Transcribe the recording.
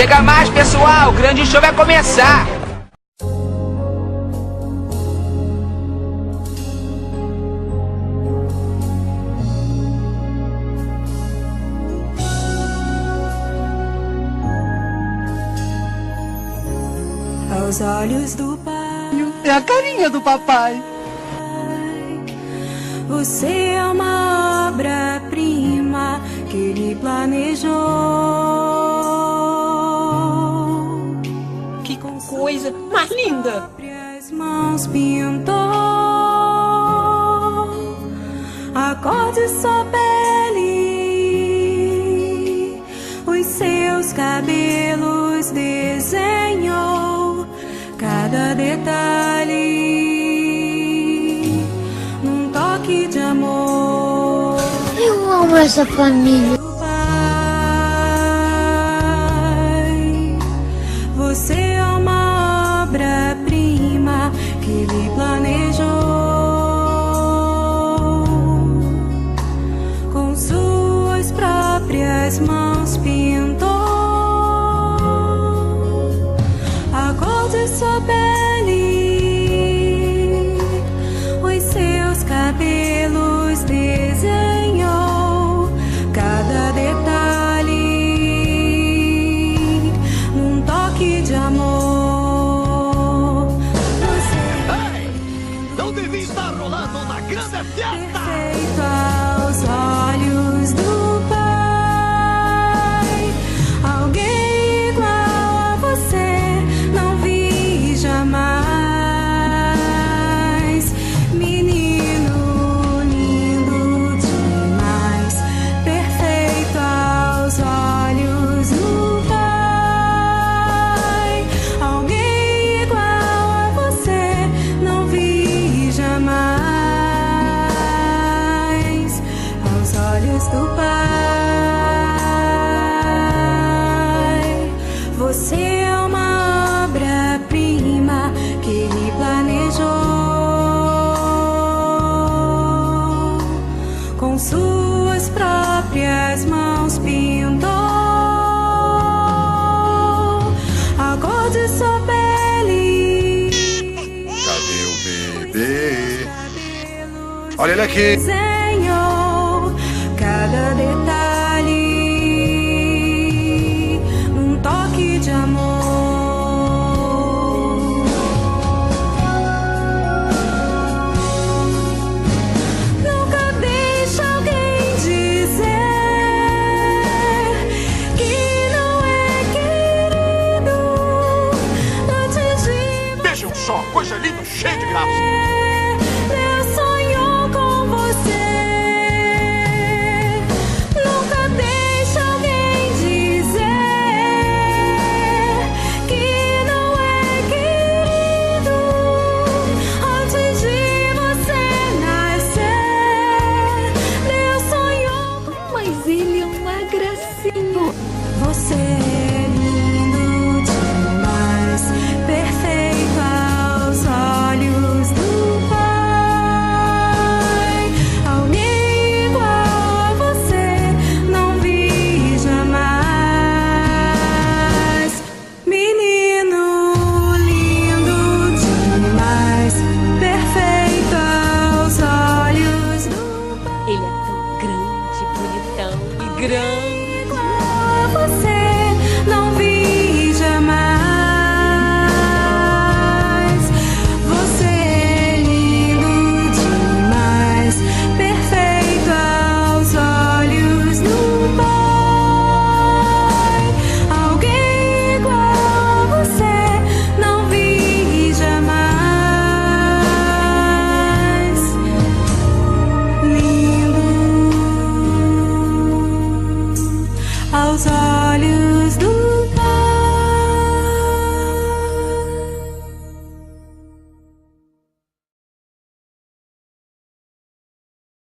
Chega mais, pessoal, o grande show vai começar. Aos olhos do Pai, É a carinha do papai. você é uma obra-prima que Ele planejou. Que coisa mais linda! Próprias mãos pintou a cor de sua pele, os seus cabelos desenhou cada detalhe num toque de amor. Eu amo essa família. Pai, você é uma obra-prima que Ele planejou. Com suas próprias mãos pintou a cor de sua pele, os seus cabelos desenhou cada detalhe num toque de amor. Você Não devia estar rolando uma grande festa. perfeito aos olhos do Pai. Alguém igual a você não vi jamais. Menino lindo demais, perfeito aos olhos do Pai. Alguém igual a você não vi jamais. Aos olhos do Pai, você é uma obra-prima que Ele planejou. Com suas próprias mãos pintou a cor de sua pele. Cadê o bebê? Olha ele aqui. Desenhou cada detalhe